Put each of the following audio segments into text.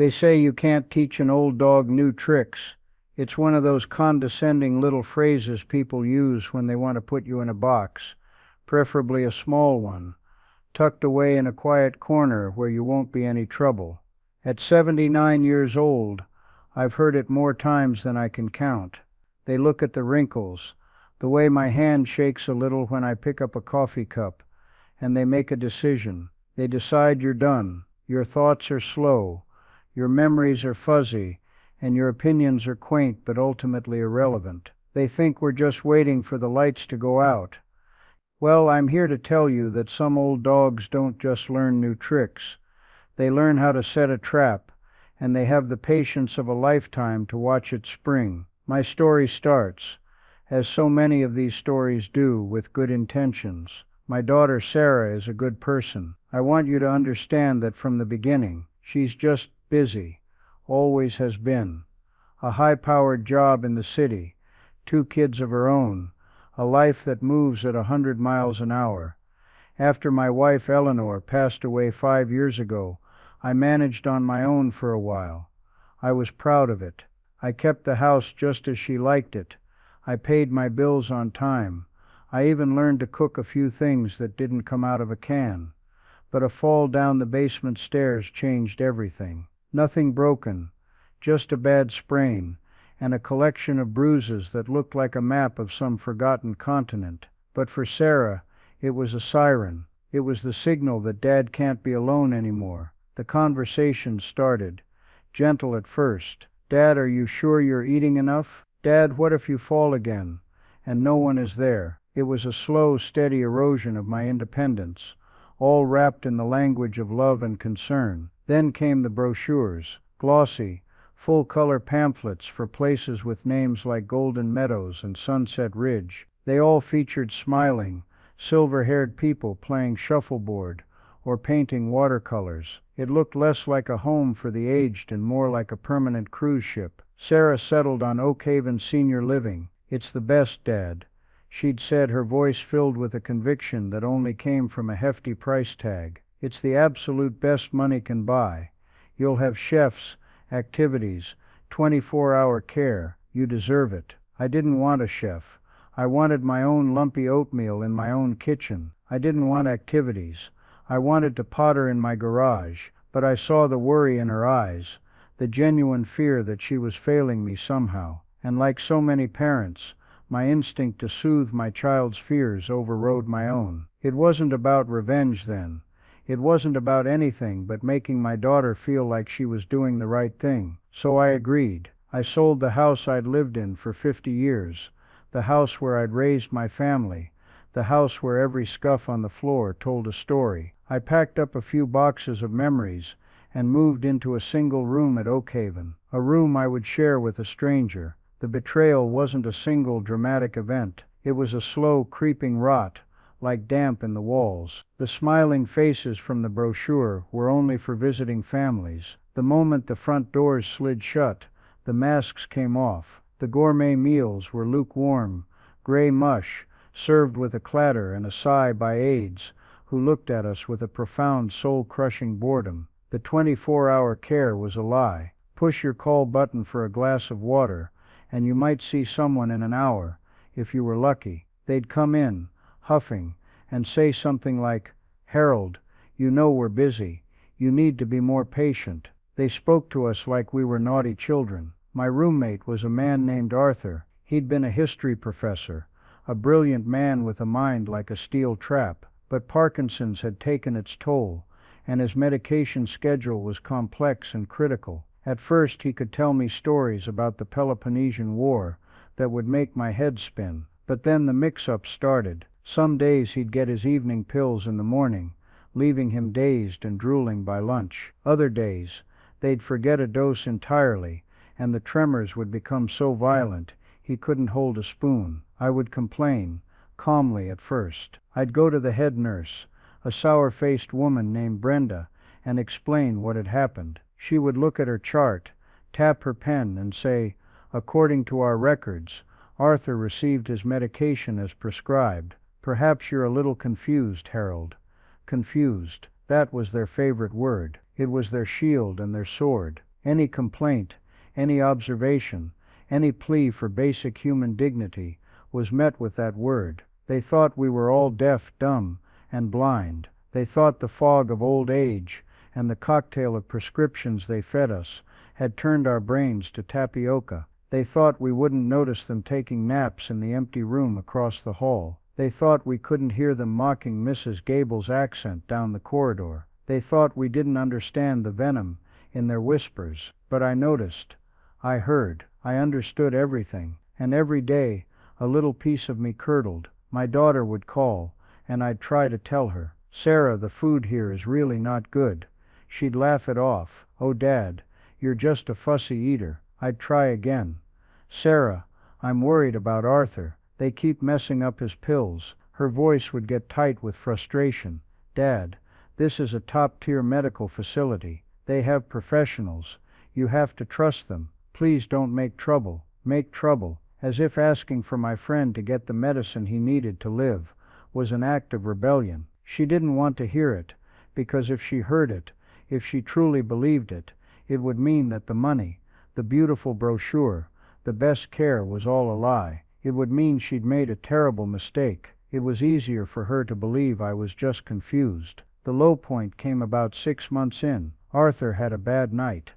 They say you can't teach an old dog new tricks. It's one of those condescending little phrases people use when they want to put you in a box, preferably a small one, tucked away in a quiet corner where you won't be any trouble. At 79 years old, I've heard it more times than I can count. They look at the wrinkles, the way my hand shakes a little when I pick up a coffee cup, and they make a decision. They decide you're done. Your thoughts are slow, your memories are fuzzy, and your opinions are quaint but ultimately irrelevant. They think we're just waiting for the lights to go out. Well, I'm here to tell you that some old dogs don't just learn new tricks. They learn how to set a trap, and they have the patience of a lifetime to watch it spring. My story starts, as so many of these stories do, with good intentions. My daughter Sarah is a good person. I want you to understand that from the beginning. She's just busy, always has been. A high-powered job in the city, 2 kids of her own, a life that moves at 100 miles an hour. After my wife Eleanor passed away 5 years ago, I managed on my own for a while. I was proud of it. I kept the house just as she liked it. I paid my bills on time. I even learned to cook a few things that didn't come out of a can. But a fall down the basement stairs changed everything. Nothing broken, just a bad sprain, and a collection of bruises that looked like a map of some forgotten continent. But for Sarah, it was a siren. It was the signal that Dad can't be alone anymore. The conversation started, gentle at first. Dad, are you sure you're eating enough? Dad, what if you fall again, and no one is there? It was a slow, steady erosion of my independence, all wrapped in the language of love and concern. Then came the brochures, glossy, full-color pamphlets for places with names like Golden Meadows and Sunset Ridge. They all featured smiling, silver-haired people playing shuffleboard or painting watercolors. It looked less like a home for the aged and more like a permanent cruise ship. Sarah settled on Oakhaven Senior Living. It's the best, Dad, she'd said, her voice filled with a conviction that only came from a hefty price tag. It's the absolute best money can buy. You'll have chefs, activities, 24-hour care. You deserve it. I didn't want a chef. I wanted my own lumpy oatmeal in my own kitchen. I didn't want activities. I wanted to potter in my garage, but I saw the worry in her eyes, the genuine fear that she was failing me somehow. And like so many parents, my instinct to soothe my child's fears overrode my own. It wasn't about revenge then. It wasn't about anything but making my daughter feel like she was doing the right thing. So I agreed. I sold the house I'd lived in for 50 years, the house where I'd raised my family, the house where every scuff on the floor told a story. I packed up a few boxes of memories and moved into a single room at Oakhaven, a room I would share with a stranger. The betrayal wasn't a single dramatic event. It was a slow, creeping rot, like damp in the walls. The smiling faces from the brochure were only for visiting families. The moment the front doors slid shut, the masks came off. The gourmet meals were lukewarm, gray mush, served with a clatter and a sigh by aides, who looked at us with a profound, soul-crushing boredom. The 24-hour care was a lie. Push your call button for a glass of water, and you might see someone in an hour, if you were lucky. They'd come in, huffing, and say something like, "Harold, you know we're busy. You need to be more patient." They spoke to us like we were naughty children. My roommate was a man named Arthur. He'd been a history professor, a brilliant man with a mind like a steel trap. But Parkinson's had taken its toll, and his medication schedule was complex and critical. At first he could tell me stories about the Peloponnesian War that would make my head spin. But then the mix-up started. Some days he'd get his evening pills in the morning, leaving him dazed and drooling by lunch. Other days, they'd forget a dose entirely, and the tremors would become so violent he couldn't hold a spoon. I would complain, calmly at first. I'd go to the head nurse, a sour-faced woman named Brenda, and explain what had happened. She would look at her chart, tap her pen, and say, "According to our records, Arthur received his medication as prescribed. Perhaps you're a little confused, Harold." Confused. That was their favorite word. It was their shield and their sword. Any complaint, any observation, any plea for basic human dignity was met with that word. They thought we were all deaf, dumb, and blind. They thought the fog of old age and the cocktail of prescriptions they fed us had turned our brains to tapioca. They thought we wouldn't notice them taking naps in the empty room across the hall. They thought we couldn't hear them mocking Mrs. Gable's accent down the corridor. They thought we didn't understand the venom in their whispers. But I noticed, I heard, I understood everything, and every day a little piece of me curdled. My daughter would call, and I'd try to tell her, "Sarah, the food here is really not good." She'd laugh it off. "Oh, Dad, you're just a fussy eater." I'd try again. "Sarah, I'm worried about Arthur. They keep messing up his pills." Her voice would get tight with frustration. "Dad, this is a top-tier medical facility. They have professionals. You have to trust them. Please don't make trouble." Make trouble, as if asking for my friend to get the medicine he needed to live was an act of rebellion. She didn't want to hear it, because if she heard it, if she truly believed it, it would mean that the money, the beautiful brochure, the best care was all a lie. It would mean she'd made a terrible mistake. It was easier for her to believe I was just confused. The low point came about 6 months in. Arthur had a bad night.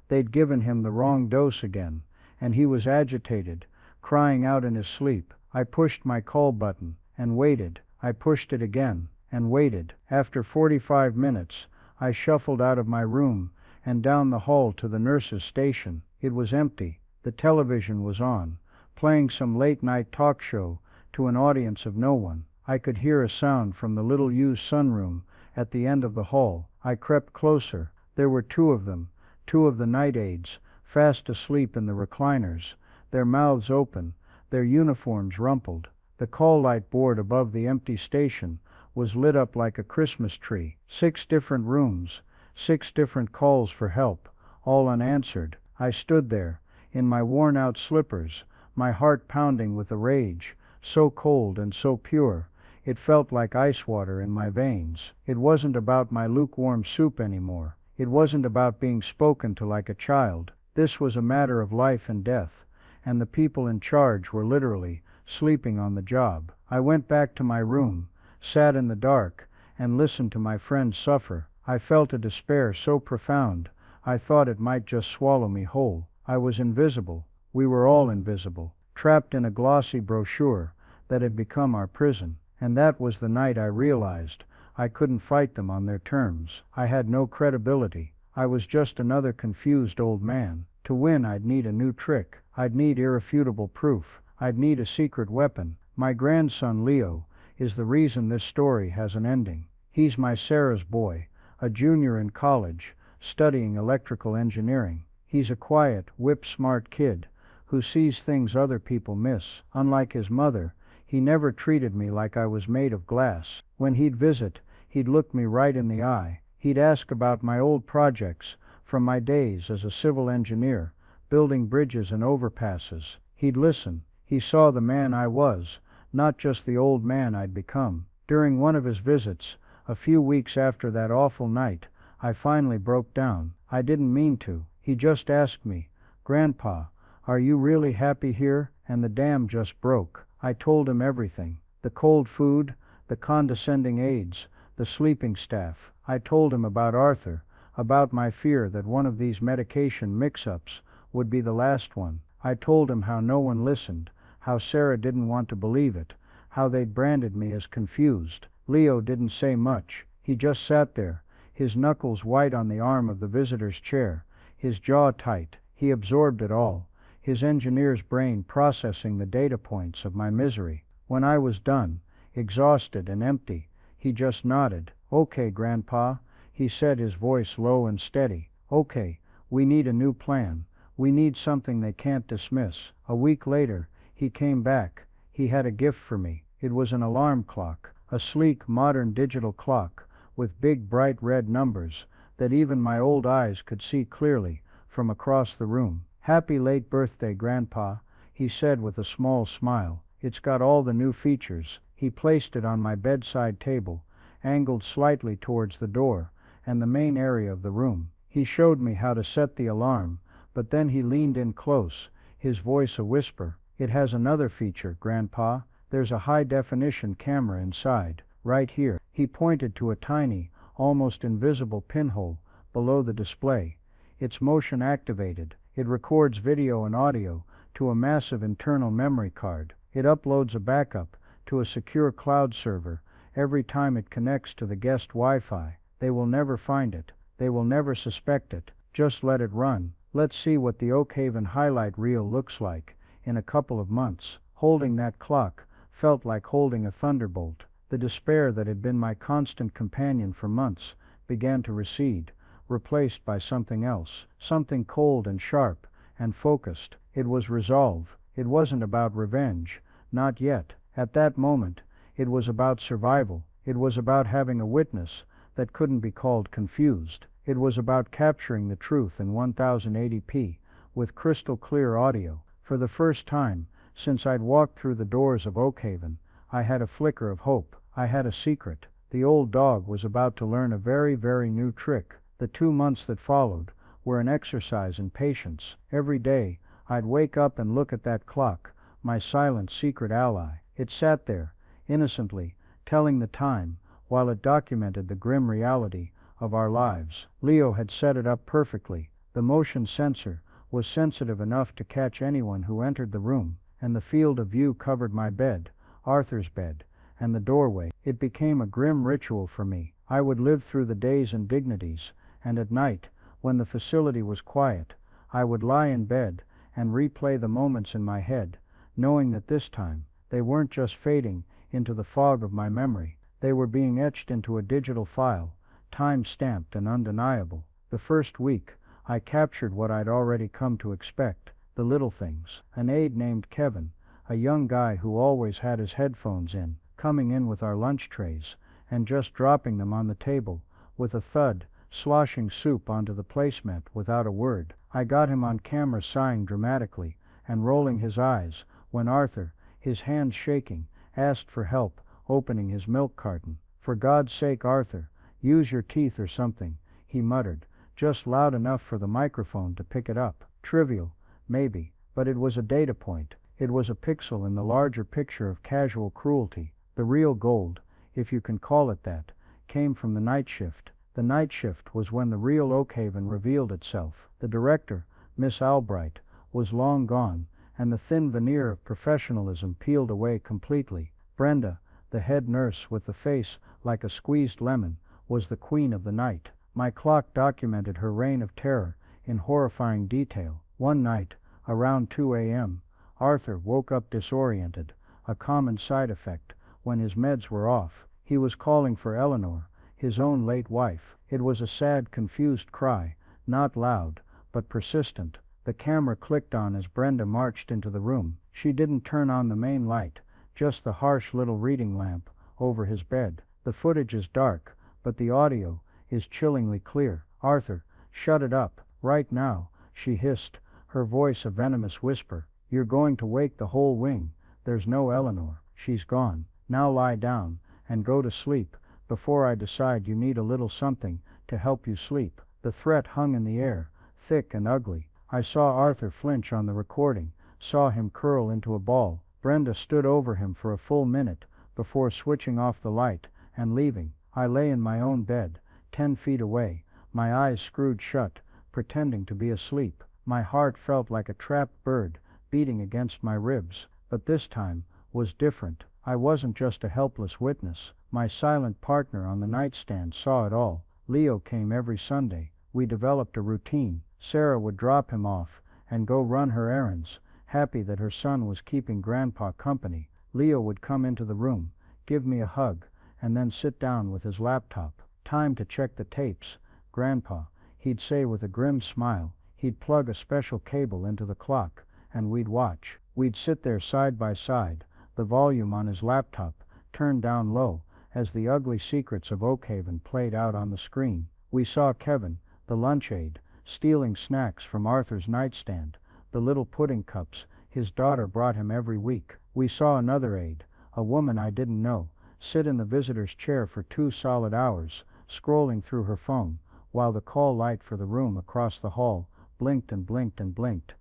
They'd given him the wrong dose again, and he was agitated, crying out in his sleep. I pushed my call button, and waited. I pushed it again, and waited. After 45 minutes, I shuffled out of my room and down the hall to the nurse's station. It was empty. The television was on, playing some late-night talk show to an audience of no one. I could hear a sound from the little used sunroom at the end of the hall. I crept closer. There were 2 of them, 2 of the night aides, fast asleep in the recliners, their mouths open, their uniforms rumpled. The call light board above the empty station was lit up like a Christmas tree. 6 different rooms, 6 different calls for help, all unanswered. I stood there, in my worn-out slippers, my heart pounding with a rage, so cold and so pure, it felt like ice water in my veins. It wasn't about my lukewarm soup anymore. It wasn't about being spoken to like a child. This was a matter of life and death, and the people in charge were literally sleeping on the job. I went back to my room, sat in the dark, and listened to my friends suffer. I felt a despair so profound, I thought it might just swallow me whole. I was invisible. We were all invisible, trapped in a glossy brochure that had become our prison. And that was the night I realized I couldn't fight them on their terms. I had no credibility. I was just another confused old man. To win, I'd need a new trick. I'd need irrefutable proof. I'd need a secret weapon. My grandson Leo is the reason this story has an ending. He's my Sarah's boy, a junior in college, studying electrical engineering. He's a quiet, whip-smart kid who sees things other people miss. Unlike his mother, he never treated me like I was made of glass. When he'd visit, he'd look me right in the eye. He'd ask about my old projects from my days as a civil engineer, building bridges and overpasses. He'd listen. He saw the man I was, not just the old man I'd become. During one of his visits, a few weeks after that awful night, I finally broke down. I didn't mean to. He just asked me, "Grandpa, are you really happy here?" And the dam just broke. I told him everything. The cold food, the condescending aides, the sleeping staff. I told him about Arthur, about my fear that one of these medication mix-ups would be the last one. I told him how no one listened, how Sarah didn't want to believe it, how they'd branded me as confused. Leo didn't say much. He just sat there, his knuckles white on the arm of the visitor's chair, his jaw tight. He absorbed it all, his engineer's brain processing the data points of my misery. When I was done, exhausted and empty, he just nodded. "Okay, Grandpa," he said, his voice low and steady. "Okay, we need a new plan. We need something they can't dismiss." A week later, he came back. He had a gift for me. It was an alarm clock, a sleek, modern digital clock with big, bright red numbers that even my old eyes could see clearly from across the room. "Happy late birthday, Grandpa," he said with a small smile. "It's got all the new features." He placed it on my bedside table, angled slightly towards the door and the main area of the room. He showed me how to set the alarm, but then he leaned in close, his voice a whisper. It has another feature, Grandpa. There's a high-definition camera inside, right here. He pointed to a tiny, almost invisible pinhole below the display. It's motion activated. It records video and audio to a massive internal memory card. It uploads a backup to a secure cloud server every time it connects to the guest Wi-Fi. They will never find it. They will never suspect it. Just let it run. Let's see what the Oakhaven highlight reel looks like in a couple of months. Holding that clock felt like holding a thunderbolt. The despair that had been my constant companion for months began to recede, replaced by something else, something cold and sharp and focused. It was resolve. It wasn't about revenge, not yet. At that moment, it was about survival. It was about having a witness that couldn't be called confused. It was about capturing the truth in 1080p with crystal clear audio. For the first time since I'd walked through the doors of Oakhaven, I had a flicker of hope. I had a secret. The old dog was about to learn a very, very new trick. The 2 months that followed were an exercise in patience. Every day, I'd wake up and look at that clock, my silent secret ally. It sat there, innocently, telling the time, while it documented the grim reality of our lives. Leo had set it up perfectly. The motion sensor was sensitive enough to catch anyone who entered the room, and the field of view covered my bed, Arthur's bed, and the doorway. It became a grim ritual for me. I would live through the day's indignities, and at night, when the facility was quiet, I would lie in bed and replay the moments in my head, knowing that this time, they weren't just fading into the fog of my memory. They were being etched into a digital file, time-stamped and undeniable. The first week, I captured what I'd already come to expect, the little things. An aide named Kevin, a young guy who always had his headphones in, coming in with our lunch trays, and just dropping them on the table, with a thud, sloshing soup onto the placemat without a word. I got him on camera sighing dramatically, and rolling his eyes, when Arthur, his hands shaking, asked for help, opening his milk carton. "For God's sake, Arthur, use your teeth or something," he muttered, just loud enough for the microphone to pick it up. Trivial, maybe, but it was a data point. It was a pixel in the larger picture of casual cruelty. The real gold, if you can call it that, came from the night shift. The night shift was when the real Oakhaven revealed itself. The director, Miss Albright, was long gone, and the thin veneer of professionalism peeled away completely. Brenda, the head nurse with the face like a squeezed lemon, was the queen of the night. My clock documented her reign of terror in horrifying detail. One night, around 2 a.m., Arthur woke up disoriented, a common side effect when his meds were off. He was calling for Eleanor, his own late wife. It was a sad, confused cry, not loud, but persistent. The camera clicked on as Brenda marched into the room. She didn't turn on the main light, just the harsh little reading lamp over his bed. The footage is dark, but the audio is chillingly clear. "Arthur, shut it up, right now," she hissed, her voice a venomous whisper. "You're going to wake the whole wing. There's no Eleanor. She's gone. Now lie down and go to sleep before I decide you need a little something to help you sleep." The threat hung in the air, thick and ugly. I saw Arthur flinch on the recording, saw him curl into a ball. Brenda stood over him for a full minute before switching off the light and leaving. I lay in my own bed, 10 feet away, my eyes screwed shut, pretending to be asleep. My heart felt like a trapped bird beating against my ribs, but this time was different. I wasn't just a helpless witness. My silent partner on the nightstand saw it all. Leo came every Sunday. We developed a routine. Sarah would drop him off and go run her errands, happy that her son was keeping Grandpa company. Leo would come into the room, give me a hug, and then sit down with his laptop. "Time to check the tapes, Grandpa," he'd say with a grim smile. He'd plug a special cable into the clock, and we'd watch. We'd sit there side by side, the volume on his laptop turned down low, as the ugly secrets of Oakhaven played out on the screen. We saw Kevin, the lunch aide, stealing snacks from Arthur's nightstand, the little pudding cups his daughter brought him every week. We saw another aide, a woman I didn't know, sit in the visitor's chair for 2 solid hours, scrolling through her phone, while the call light for the room across the hall blinked and blinked and blinked.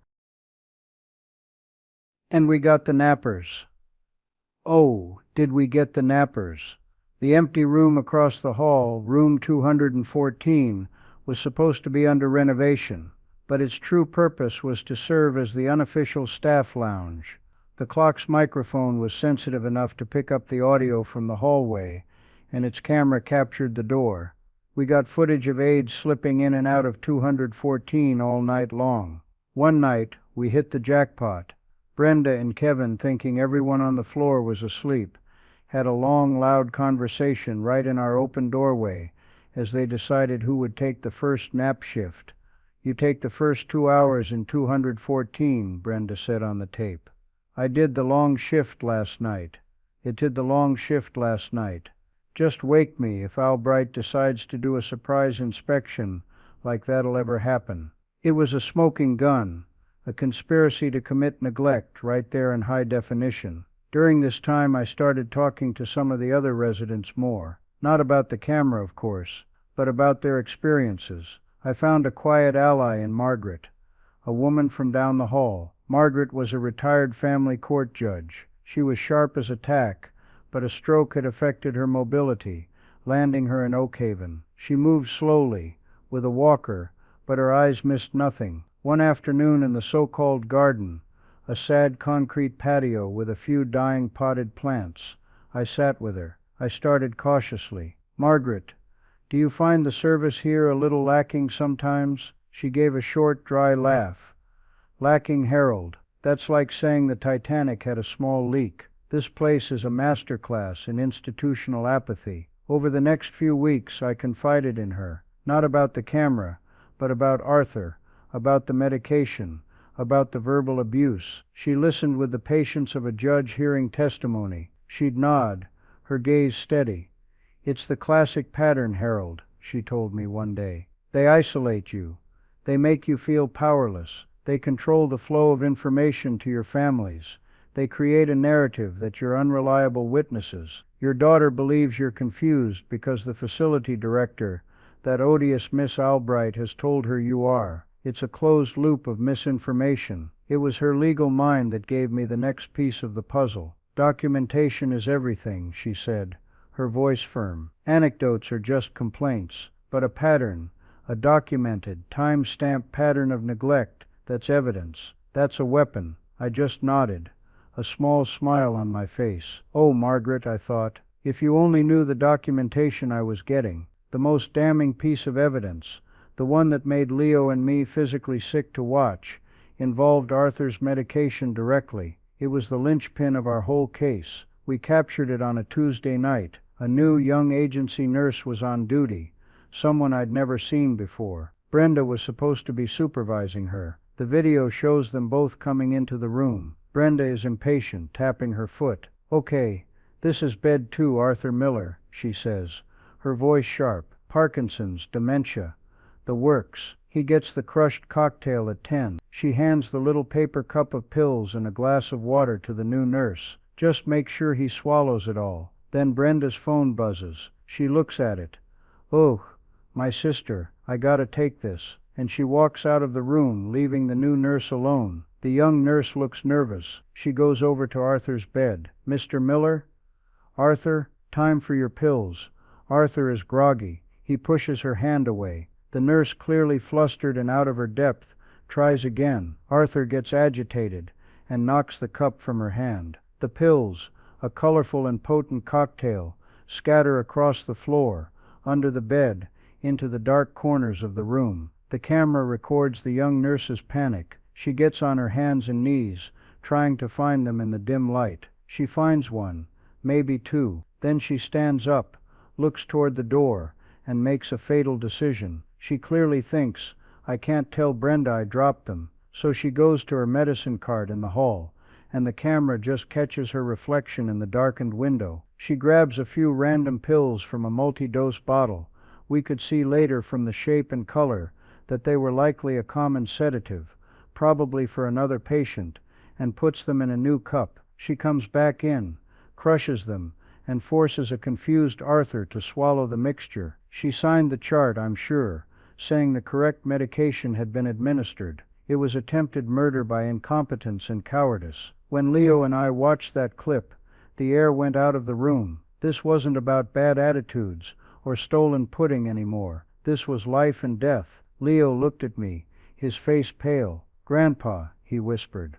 And we got the nappers. Oh, did we get the nappers? The empty room across the hall, room 214, was supposed to be under renovation, but its true purpose was to serve as the unofficial staff lounge. The clock's microphone was sensitive enough to pick up the audio from the hallway, and its camera captured the door. We got footage of aides slipping in and out of 214 all night long. One night, we hit the jackpot. Brenda and Kevin, thinking everyone on the floor was asleep, had a long, loud conversation right in our open doorway as they decided who would take the first nap shift. "You take the first 2 hours in 214, Brenda said on the tape. "I did the long shift last night. It did the long shift last night. Just wake me if Albright decides to do a surprise inspection like that'll ever happen." It was a smoking gun. A conspiracy to commit neglect right there in high definition. During this time I started talking to some of the other residents more. Not about the camera, of course, but about their experiences. I found a quiet ally in Margaret, a woman from down the hall. Margaret was a retired family court judge. She was sharp as a tack, but a stroke had affected her mobility, landing her in Oakhaven. She moved slowly, with a walker, but her eyes missed nothing. One afternoon in the so-called garden, a sad concrete patio with a few dying potted plants, I sat with her. I started cautiously. "Margaret, do you find the service here a little lacking sometimes?" She gave a short, dry laugh. "Lacking, Harold? That's like saying the Titanic had a small leak. This place is a master class in institutional apathy." Over the next few weeks I confided in her, not about the camera, but about Arthur, about the medication, about the verbal abuse. She listened with the patience of a judge hearing testimony. She'd nod, her gaze steady. "It's the classic pattern, Harold," she told me one day. "They isolate you. They make you feel powerless. They control the flow of information to your families. They create a narrative that you're unreliable witnesses. Your daughter believes you're confused because the facility director, that odious Miss Albright, has told her you are. It's a closed loop of misinformation. It was her legal mind that gave me the next piece of the puzzle. Documentation is everything," she said, her voice firm. "Anecdotes are just complaints, but a pattern, a documented, time-stamped pattern of neglect, that's evidence. That's a weapon." I just nodded, a small smile on my face. "Oh, Margaret," I thought, "if you only knew the documentation I was getting. The most damning piece of evidence, the one that made Leo and me physically sick to watch, involved Arthur's medication directly. It was the linchpin of our whole case. We captured it on a Tuesday night. A new young agency nurse was on duty, someone I'd never seen before. Brenda was supposed to be supervising her. The video shows them both coming into the room. Brenda is impatient, tapping her foot. "Okay, this is bed 2, Arthur Miller," she says, her voice sharp. "Parkinson's, dementia. The works. He gets the crushed cocktail at 10. She hands the little paper cup of pills and a glass of water to the new nurse. "Just make sure he swallows it all." Then Brenda's phone buzzes. She looks at it. "Ugh, my sister, I gotta take this." And she walks out of the room, leaving the new nurse alone. The young nurse looks nervous. She goes over to Arthur's bed. "Mr. Miller?" "Arthur, time for your pills." Arthur is groggy. He pushes her hand away. The nurse, clearly flustered and out of her depth, tries again. Arthur gets agitated and knocks the cup from her hand. The pills, a colorful and potent cocktail, scatter across the floor, under the bed, into the dark corners of the room. The camera records the young nurse's panic. She gets on her hands and knees, trying to find them in the dim light. She finds one, maybe 2. Then she stands up, looks toward the door, and makes a fatal decision. She clearly thinks, "I can't tell Brenda I dropped them." So she goes to her medicine cart in the hall, and the camera just catches her reflection in the darkened window. She grabs a few random pills from a multi-dose bottle. We could see later from the shape and color that they were likely a common sedative, probably for another patient, and puts them in a new cup. She comes back in, crushes them, and forces a confused Arthur to swallow the mixture. She signed the chart, I'm sure, saying the correct medication had been administered. It was attempted murder by incompetence and cowardice. When Leo and I watched that clip, the air went out of the room. This wasn't about bad attitudes or stolen pudding anymore. This was life and death. Leo looked at me, his face pale. "Grandpa," he whispered.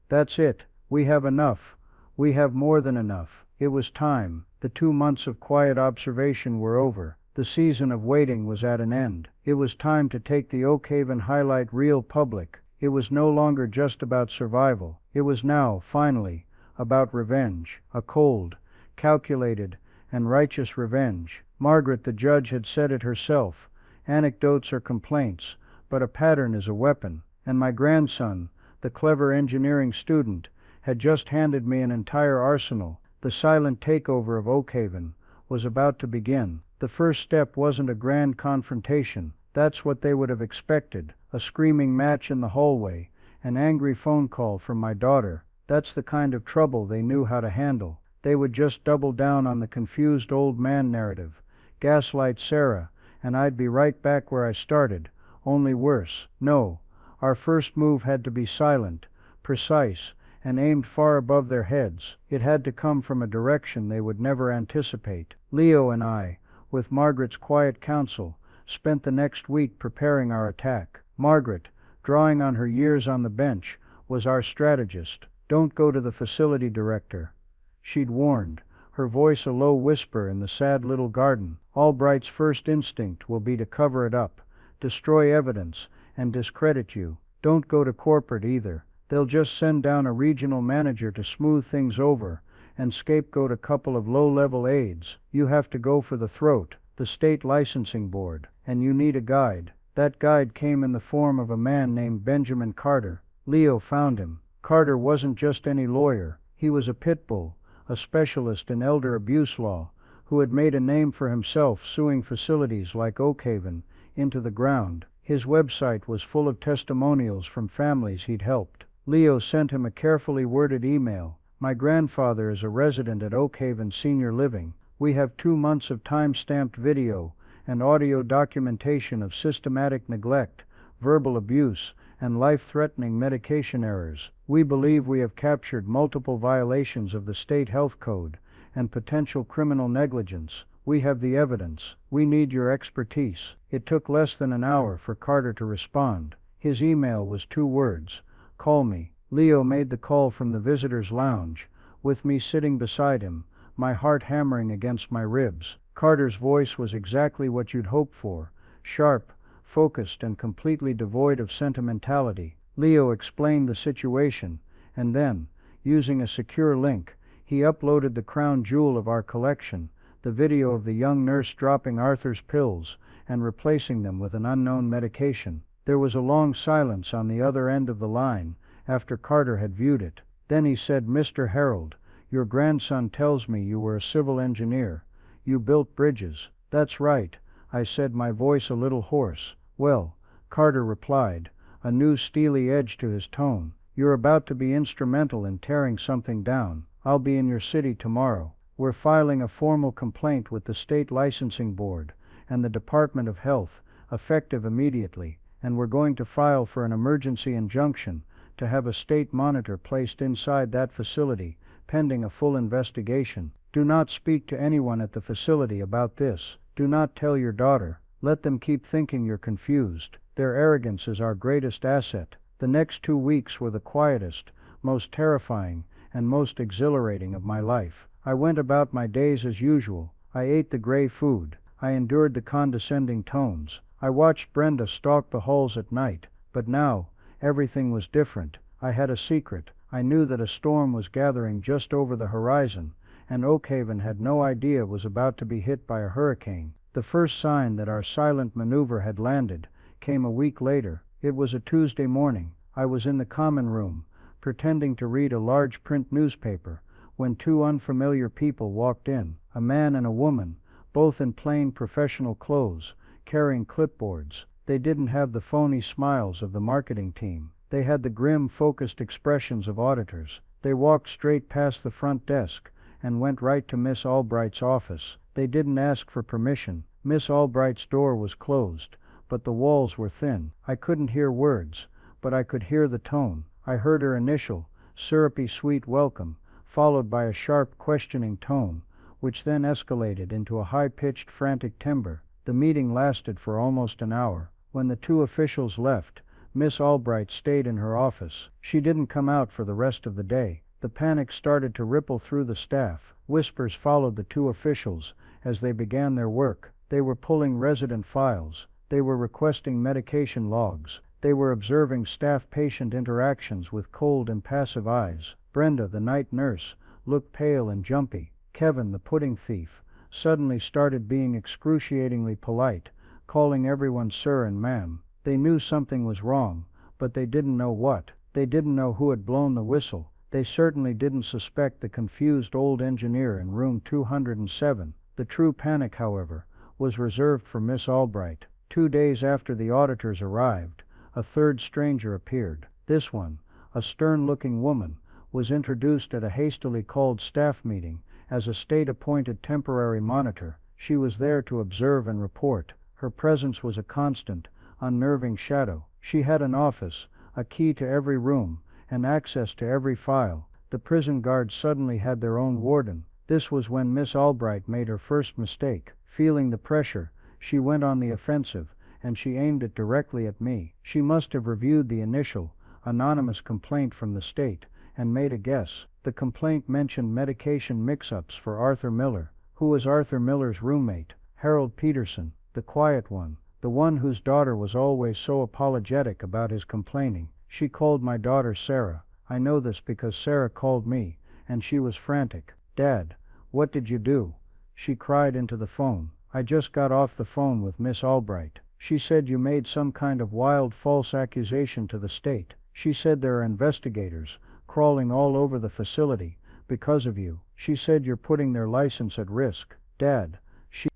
"That's it. We have enough. We have more than enough." It was time. The 2 months of quiet observation were over. The season of waiting was at an end. It was time to take the Oakhaven highlight reel public. It was no longer just about survival. It was now, finally, about revenge. A cold, calculated, and righteous revenge. Margaret, the judge, had said it herself. Anecdotes are complaints, but a pattern is a weapon. And my grandson, the clever engineering student, had just handed me an entire arsenal. The silent takeover of Oakhaven was about to begin. The first step wasn't a grand confrontation. That's what they would have expected. A screaming match in the hallway, an angry phone call from my daughter. That's the kind of trouble they knew how to handle. They would just double down on the confused old man narrative, gaslight Sarah, and I'd be right back where I started, only worse. No, our first move had to be silent, precise, and aimed far above their heads. It had to come from a direction they would never anticipate. Leo and I, with Margaret's quiet counsel, spent the next week preparing our attack. Margaret, drawing on her years on the bench, was our strategist. "Don't go to the facility director," she'd warned, her voice a low whisper in the sad little garden. "Albright's first instinct will be to cover it up, destroy evidence, and discredit you. Don't go to corporate either. They'll just send down a regional manager to smooth things over and scapegoat a couple of low-level aides. You have to go for the throat, the state licensing board, and you need a guide." That guide came in the form of a man named Benjamin Carter. Leo found him. Carter wasn't just any lawyer. He was a pit bull, a specialist in elder abuse law, who had made a name for himself suing facilities like Oakhaven into the ground. His website was full of testimonials from families he'd helped. Leo sent him a carefully worded email. "My grandfather is a resident at Oakhaven Senior Living. We have 2 months of time-stamped video and audio documentation of systematic neglect, verbal abuse, and life-threatening medication errors. We believe we have captured multiple violations of the state health code and potential criminal negligence. We have the evidence. We need your expertise." It took less than an hour for Carter to respond. His email was 2 words: "Call me." Leo made the call from the visitor's lounge, with me sitting beside him, my heart hammering against my ribs. Carter's voice was exactly what you'd hoped for, sharp, focused, and completely devoid of sentimentality. Leo explained the situation, and then, using a secure link, he uploaded the crown jewel of our collection, the video of the young nurse dropping Arthur's pills and replacing them with an unknown medication. There was a long silence on the other end of the line after Carter had viewed it. Then he said, "Mr. Harold, your grandson tells me you were a civil engineer. You built bridges." "That's right," I said, my voice a little hoarse. "Well," Carter replied, a new steely edge to his tone, "you're about to be instrumental in tearing something down. I'll be in your city tomorrow. We're filing a formal complaint with the state licensing board and the Department of Health, effective immediately, and we're going to file for an emergency injunction to have a state monitor placed inside that facility, pending a full investigation. Do not speak to anyone at the facility about this. Do not tell your daughter. Let them keep thinking you're confused. Their arrogance is our greatest asset." The next 2 weeks were the quietest, most terrifying, and most exhilarating of my life. I went about my days as usual. I ate the gray food. I endured the condescending tones. I watched Brenda stalk the halls at night. But now, everything was different. I had a secret. I knew that a storm was gathering just over the horizon, and Oakhaven had no idea it was about to be hit by a hurricane. The first sign that our silent maneuver had landed came a week later. It was a Tuesday morning. I was in the common room, pretending to read a large print newspaper, when 2 unfamiliar people walked in, a man and a woman, both in plain professional clothes, carrying clipboards. They didn't have the phony smiles of the marketing team. They had the grim, focused expressions of auditors. They walked straight past the front desk and went right to Miss Albright's office. They didn't ask for permission. Miss Albright's door was closed, but the walls were thin. I couldn't hear words, but I could hear the tone. I heard her initial, syrupy sweet welcome, followed by a sharp questioning tone, which then escalated into a high-pitched frantic timbre. The meeting lasted for almost an hour. When the two officials left, Miss Albright stayed in her office. She didn't come out for the rest of the day. The panic started to ripple through the staff. Whispers followed the two officials as they began their work. They were pulling resident files. They were requesting medication logs. They were observing staff-patient interactions with cold, impassive eyes. Brenda, the night nurse, looked pale and jumpy. Kevin, the pudding thief, suddenly started being excruciatingly polite, calling everyone sir and ma'am. They knew something was wrong, but they didn't know what. They didn't know who had blown the whistle. They certainly didn't suspect the confused old engineer in room 207. The true panic, however, was reserved for Miss Albright. 2 days after the auditors arrived, a third stranger appeared. This one, a stern-looking woman, was introduced at a hastily called staff meeting as a state-appointed temporary monitor. She was there to observe and report. Her presence was a constant, unnerving shadow. She had an office, a key to every room, and access to every file. The prison guards suddenly had their own warden. This was when Miss Albright made her first mistake. Feeling the pressure, she went on the offensive, and she aimed it directly at me. She must have reviewed the initial, anonymous complaint from the state, and made a guess. The complaint mentioned medication mix-ups for Arthur Miller. Who was Arthur Miller's roommate? Harold Peterson, the quiet one, the one whose daughter was always so apologetic about his complaining. She called my daughter Sarah. I know this because Sarah called me, and she was frantic. Dad, what did you do? She cried into the phone. I just got off the phone with Miss Albright. She said you made some kind of wild false accusation to the state. She said there are investigators crawling all over the facility because of you. She said you're putting their license at risk. Dad,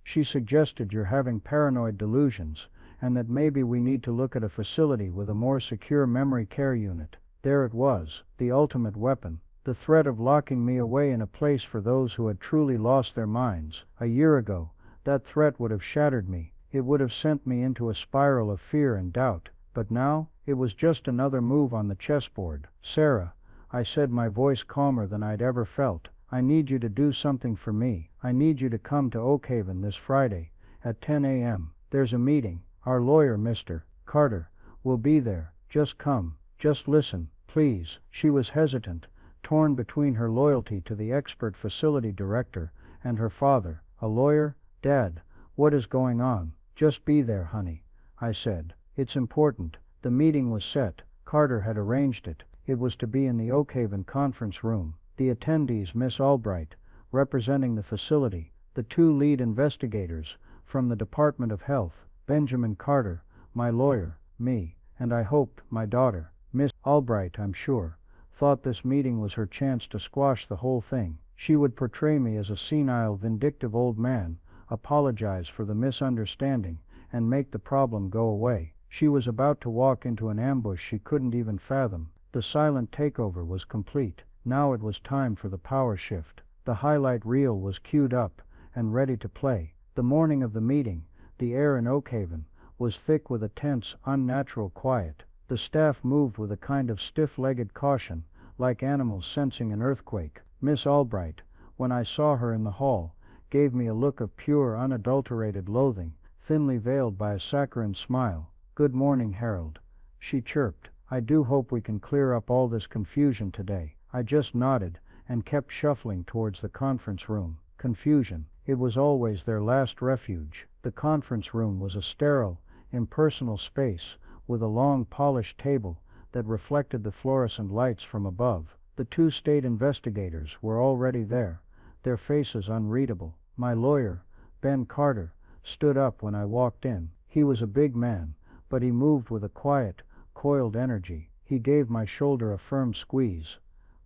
she suggested you're having paranoid delusions, and that maybe we need to look at a facility with a more secure memory care unit. There it was, the ultimate weapon. The threat of locking me away in a place for those who had truly lost their minds. A year ago, that threat would have shattered me. It would have sent me into a spiral of fear and doubt. But now, it was just another move on the chessboard. Sarah, I said, my voice calmer than I'd ever felt, I need you to do something for me. I need you to come to Oakhaven this Friday at 10 a.m. There's a meeting. Our lawyer, Mr. Carter, will be there. Just come. Just listen, please. She was hesitant, torn between her loyalty to the expert facility director and her father. A lawyer? Dad, what is going on? Just be there, honey, I said. It's important. The meeting was set. Carter had arranged it. It was to be in the Oakhaven conference room. The attendees, Miss Albright, representing the facility, the 2 lead investigators from the Department of Health, Benjamin Carter, my lawyer, me, and I hoped my daughter. Miss Albright, I'm sure, thought this meeting was her chance to squash the whole thing. She would portray me as a senile, vindictive old man, apologize for the misunderstanding, and make the problem go away. She was about to walk into an ambush she couldn't even fathom. The silent takeover was complete. Now it was time for the power shift. The highlight reel was queued up and ready to play. The morning of the meeting, the air in Oakhaven was thick with a tense, unnatural quiet. The staff moved with a kind of stiff-legged caution, like animals sensing an earthquake. Miss Albright, when I saw her in the hall, gave me a look of pure, unadulterated loathing, thinly veiled by a saccharine smile. Good morning, Harold, she chirped. I do hope we can clear up all this confusion today. I just nodded and kept shuffling towards the conference room. Confusion. It was always their last refuge. The conference room was a sterile, impersonal space with a long polished table that reflected the fluorescent lights from above. The 2 state investigators were already there, their faces unreadable. My lawyer, Ben Carter, stood up when I walked in. He was a big man, but he moved with a quiet, coiled energy. He gave my shoulder a firm squeeze.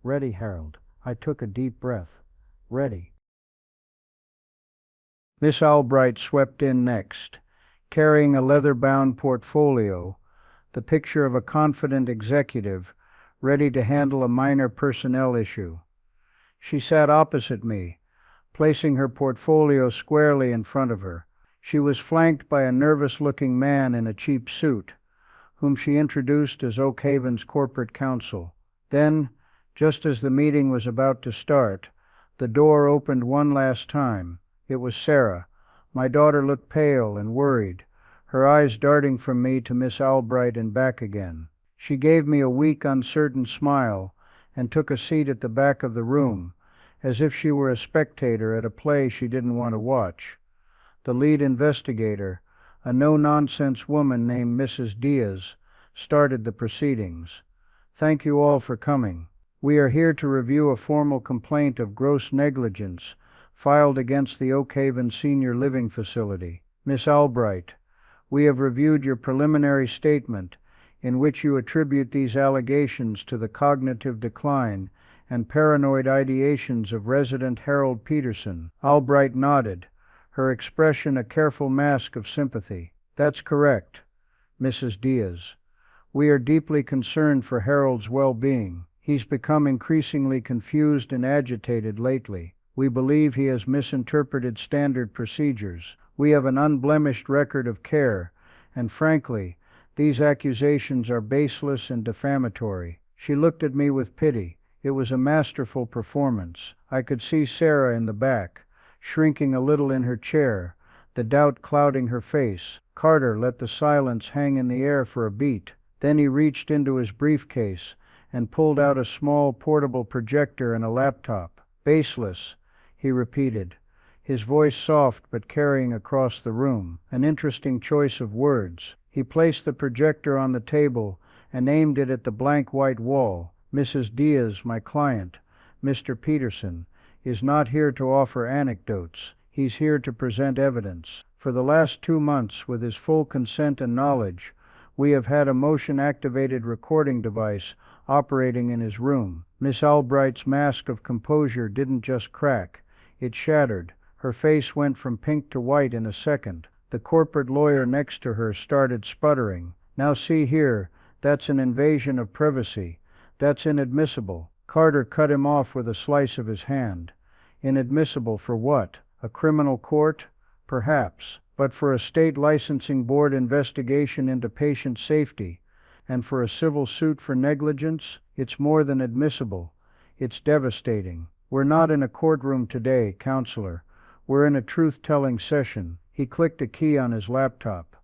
Ready, Harold. I took a deep breath. Ready. Miss Albright swept in next, carrying a leather-bound portfolio, the picture of a confident executive ready to handle a minor personnel issue. She sat opposite me, placing her portfolio squarely in front of her. She was flanked by a nervous-looking man in a cheap suit, whom she introduced as Oakhaven's corporate counsel. Then, just as the meeting was about to start, the door opened one last time. It was Sarah. My daughter looked pale and worried, her eyes darting from me to Miss Albright and back again. She gave me a weak, uncertain smile and took a seat at the back of the room, as if she were a spectator at a play she didn't want to watch. The lead investigator, a no-nonsense woman named Mrs. Diaz, started the proceedings. "Thank you all for coming. We are here to review a formal complaint of gross negligence filed against the Oakhaven Senior Living Facility. Miss Albright, we have reviewed your preliminary statement in which you attribute these allegations to the cognitive decline and paranoid ideations of resident Harold Peterson." Albright nodded, her expression a careful mask of sympathy. "That's correct, Mrs. Diaz. We are deeply concerned for Harold's well-being. He's become increasingly confused and agitated lately. We believe he has misinterpreted standard procedures. We have an unblemished record of care, and frankly, these accusations are baseless and defamatory." She looked at me with pity. It was a masterful performance. I could see Sarah in the back, shrinking a little in her chair, the doubt clouding her face. Carter let the silence hang in the air for a beat. Then he reached into his briefcase and pulled out a small portable projector and a laptop. "Baseless," he repeated, his voice soft but carrying across the room. An interesting choice of words. He placed the projector on the table and aimed it at the blank white wall. "Mrs. Diaz, my client, Mr. Peterson, is not here to offer anecdotes. He's here to present evidence. For the last 2 months, with his full consent and knowledge, we have had a motion-activated recording device operating in his room." Miss Albright's mask of composure didn't just crack, it shattered. Her face went from pink to white in a second. The corporate lawyer next to her started sputtering. "Now see here, that's an invasion of privacy. That's inadmissible." Carter cut him off with a slice of his hand. "Inadmissible for what? A criminal court? Perhaps. But for a state licensing board investigation into patient safety, and for a civil suit for negligence, it's more than admissible. It's devastating. We're not in a courtroom today, counselor. We're in a truth-telling session." He clicked a key on his laptop.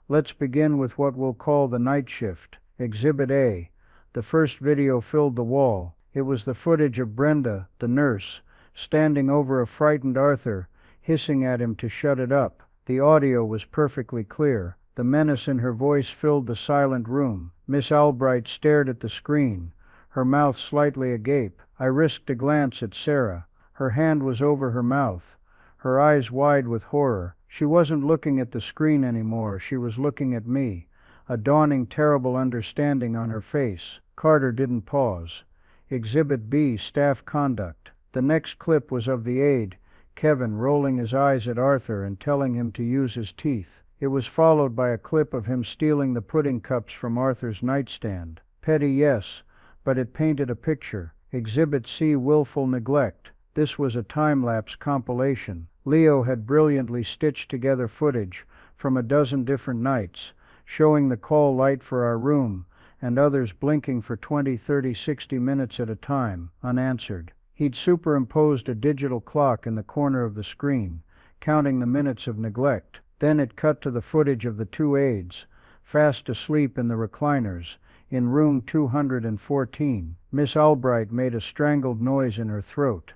"Let's begin with what we'll call the night shift. Exhibit A." The first video filled the wall. It was the footage of Brenda, the nurse, standing over a frightened Arthur, hissing at him to shut it up. The audio was perfectly clear. The menace in her voice filled the silent room. Miss Albright stared at the screen, her mouth slightly agape. I risked a glance at Sarah. Her hand was over her mouth, her eyes wide with horror. She wasn't looking at the screen anymore. She was looking at me, a dawning terrible understanding on her face. Carter didn't pause. Exhibit B, staff conduct. The next clip was of the aide, Kevin, rolling his eyes at Arthur and telling him to use his teeth. It was followed by a clip of him stealing the pudding cups from Arthur's nightstand. Petty, yes, but it painted a picture. Exhibit C, willful neglect. This was a time-lapse compilation. Leo had brilliantly stitched together footage from a dozen different nights, showing the call light for our room, and others blinking for 20, 30, 60 minutes at a time, unanswered. He'd superimposed a digital clock in the corner of the screen, counting the minutes of neglect. Then it cut to the footage of the 2 aides, fast asleep in the recliners, in room 214. Miss Albright made a strangled noise in her throat.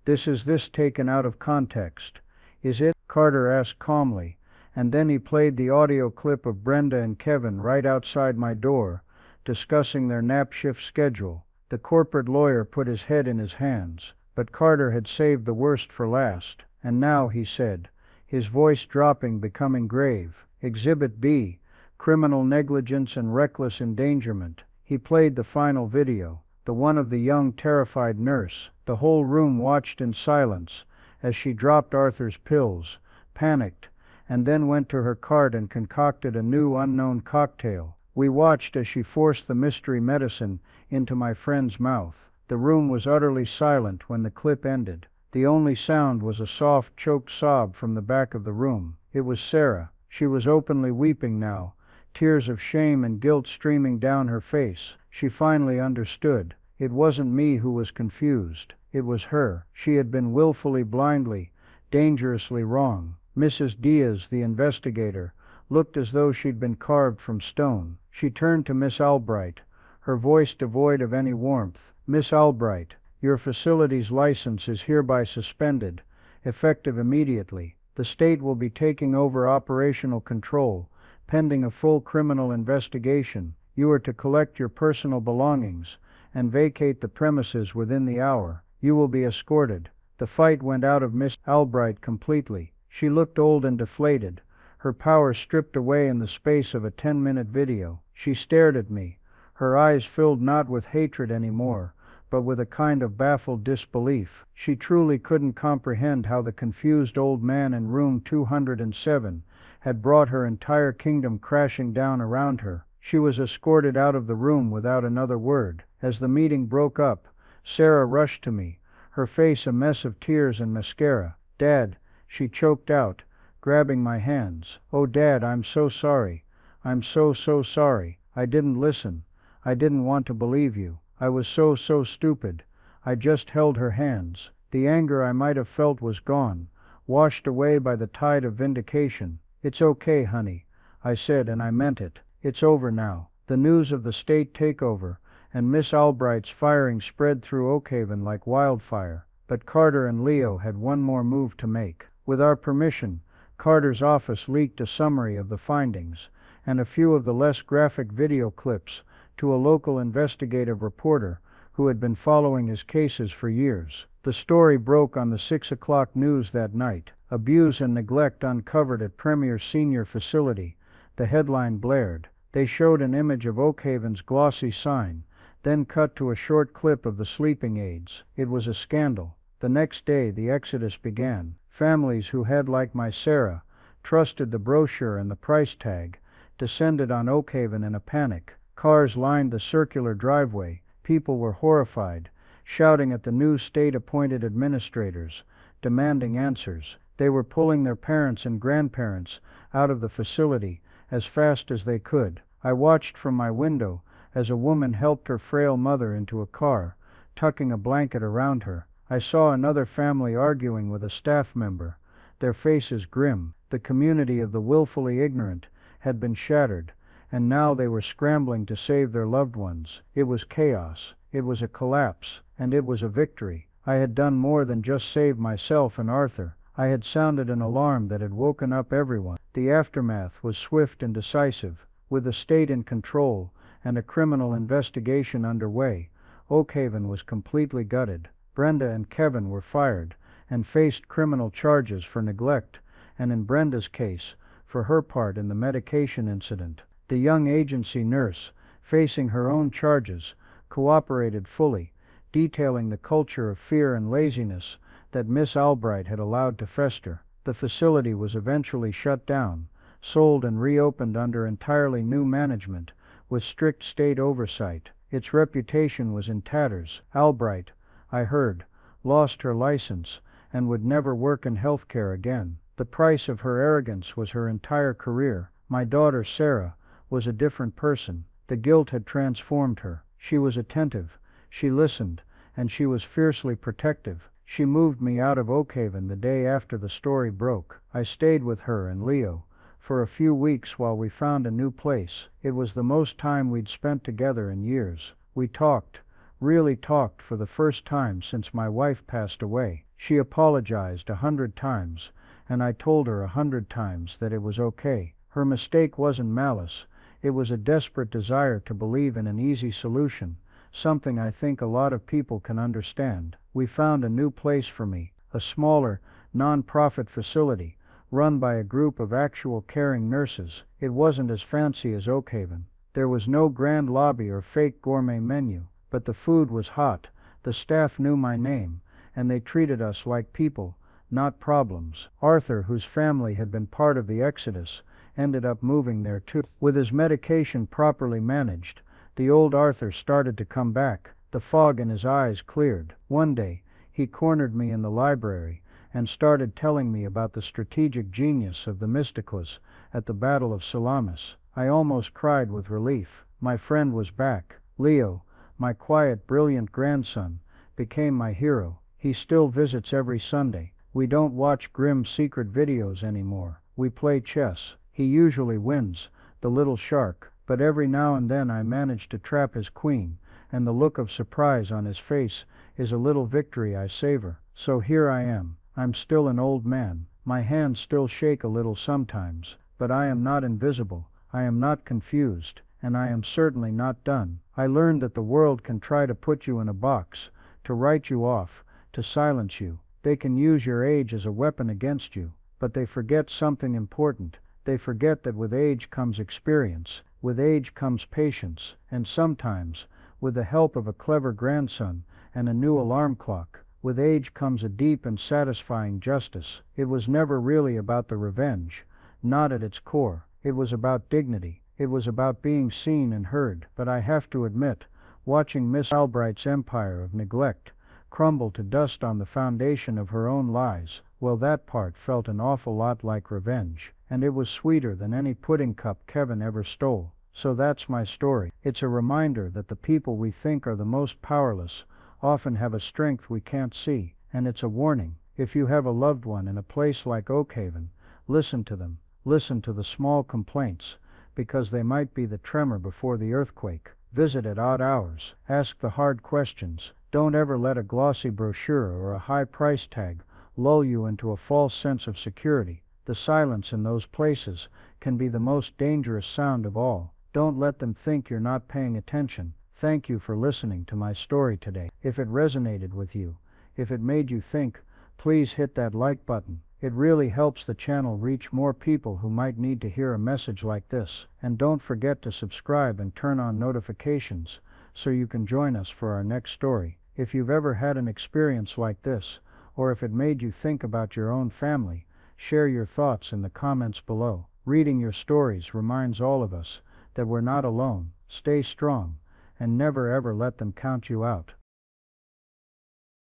This taken out of context, is it?" Carter asked calmly, and then he played the audio clip of Brenda and Kevin right outside my door, discussing their nap shift schedule. The corporate lawyer put his head in his hands, but Carter had saved the worst for last. "And now," he said, his voice dropping, becoming grave, "Exhibit B, criminal negligence and reckless endangerment." He played the final video, the one of the young, terrified nurse. The whole room watched in silence as she dropped Arthur's pills, panicked, and then went to her cart and concocted a new unknown cocktail. We watched as she forced the mystery medicine into my friend's mouth. The room was utterly silent when the clip ended. The only sound was a soft, choked sob from the back of the room. It was Sarah. She was openly weeping now, tears of shame and guilt streaming down her face. She finally understood. It wasn't me who was confused. It was her. She had been willfully, blindly, dangerously wrong. Mrs. Diaz, the investigator, looked as though she'd been carved from stone. She turned to Miss Albright, her voice devoid of any warmth. "Miss Albright, your facility's license is hereby suspended, effective immediately. The state will be taking over operational control, pending a full criminal investigation. You are to collect your personal belongings and vacate the premises within the hour. You will be escorted." The fight went out of Miss Albright completely. She looked old and deflated, her power stripped away in the space of a 10-minute video. She stared at me, her eyes filled not with hatred anymore, but with a kind of baffled disbelief. She truly couldn't comprehend how the confused old man in room 207 had brought her entire kingdom crashing down around her. She was escorted out of the room without another word. As the meeting broke up, Sarah rushed to me, her face a mess of tears and mascara. "Dad," she choked out, grabbing my hands. "Oh, Dad, I'm so sorry. I'm so sorry. I didn't listen. I didn't want to believe you. I was so stupid." I just held her hands. The anger I might have felt was gone, washed away by the tide of vindication. "It's okay, honey," I said, and I meant it. "It's over now." The news of the state takeover and Miss Albright's firing spread through Oakhaven like wildfire. But Carter and Leo had one more move to make. With our permission, Carter's office leaked a summary of the findings and a few of the less graphic video clips to a local investigative reporter who had been following his cases for years. The story broke on the 6 o'clock news that night. "Abuse and neglect uncovered at Premier Senior Facility," the headline blared. They showed an image of Oakhaven's glossy sign, then cut to a short clip of the sleeping aids. It was a scandal. The next day the exodus began. Families who had, like my Sarah, trusted the brochure and the price tag, descended on Oakhaven in a panic. Cars lined the circular driveway. People were horrified, shouting at the new state-appointed administrators, demanding answers. They were pulling their parents and grandparents out of the facility as fast as they could. I watched from my window as a woman helped her frail mother into a car, tucking a blanket around her. I saw another family arguing with a staff member, their faces grim. The community of the willfully ignorant had been shattered, and now they were scrambling to save their loved ones. It was chaos. It was a collapse, and it was a victory. I had done more than just save myself and Arthur. I had sounded an alarm that had woken up everyone. The aftermath was swift and decisive. With the state in control and a criminal investigation underway, Oakhaven was completely gutted. Brenda and Kevin were fired and faced criminal charges for neglect, and in Brenda's case, for her part in the medication incident. The young agency nurse, facing her own charges, cooperated fully, detailing the culture of fear and laziness that Miss Albright had allowed to fester. The facility was eventually shut down, sold and reopened under entirely new management, with strict state oversight. Its reputation was in tatters. Albright, I heard, lost her license and would never work in healthcare again. The price of her arrogance was her entire career. My daughter Sarah was a different person. The guilt had transformed her. She was attentive, she listened, and she was fiercely protective. She moved me out of Oakhaven the day after the story broke. I stayed with her and Leo for a few weeks while we found a new place. It was the most time we'd spent together in years. We talked, really talked, for the first time since my wife passed away. She apologized 100 times, and I told her 100 times that it was okay. Her mistake wasn't malice. It was a desperate desire to believe in an easy solution, something I think a lot of people can understand. We found a new place for me, a smaller, non-profit facility, run by a group of actual caring nurses. It wasn't as fancy as Oakhaven. There was no grand lobby or fake gourmet menu, but the food was hot, the staff knew my name, and they treated us like people, not problems. Arthur, whose family had been part of the exodus, ended up moving there too. With his medication properly managed, the old Arthur started to come back. The fog in his eyes cleared. One day, He cornered me in the library and started telling me about the strategic genius of the Mysticles at the Battle of Salamis. I almost cried with relief. My friend was back. Leo, my quiet, brilliant grandson, became my hero. He still visits every Sunday. We don't watch grim secret videos anymore. We play chess. He usually wins, the little shark, but every now and then I manage to trap his queen, and the look of surprise on his face is a little victory I savor. So here I am. I'm still an old man. My hands still shake a little sometimes, but I am not invisible. I am not confused, and I am certainly not done. I learned that the world can try to put you in a box, to write you off, to silence you. They can use your age as a weapon against you, but they forget something important. They forget that with age comes experience, with age comes patience, and sometimes, with the help of a clever grandson and a new alarm clock, with age comes a deep and satisfying justice. It was never really about the revenge, not at its core. It was about dignity. It was about being seen and heard. But I have to admit, watching Miss Albright's empire of neglect crumble to dust on the foundation of her own lies, well, that part felt an awful lot like revenge, and it was sweeter than any pudding cup Kevin ever stole. So that's my story. It's a reminder that the people we think are the most powerless often have a strength we can't see, and it's a warning. If you have a loved one in a place like Oakhaven, listen to them. Listen to the small complaints, because they might be the tremor before the earthquake. Visit at odd hours. Ask the hard questions. Don't ever let a glossy brochure or a high price tag lull you into a false sense of security. The silence in those places can be the most dangerous sound of all. Don't let them think you're not paying attention. Thank you for listening to my story today. If it resonated with you, if it made you think, please hit that like button. It really helps the channel reach more people who might need to hear a message like this. And don't forget to subscribe and turn on notifications so you can join us for our next story. If you've ever had an experience like this, or if it made you think about your own family, share your thoughts in the comments below. Reading your stories reminds all of us that we're not alone. Stay strong, and never ever let them count you out.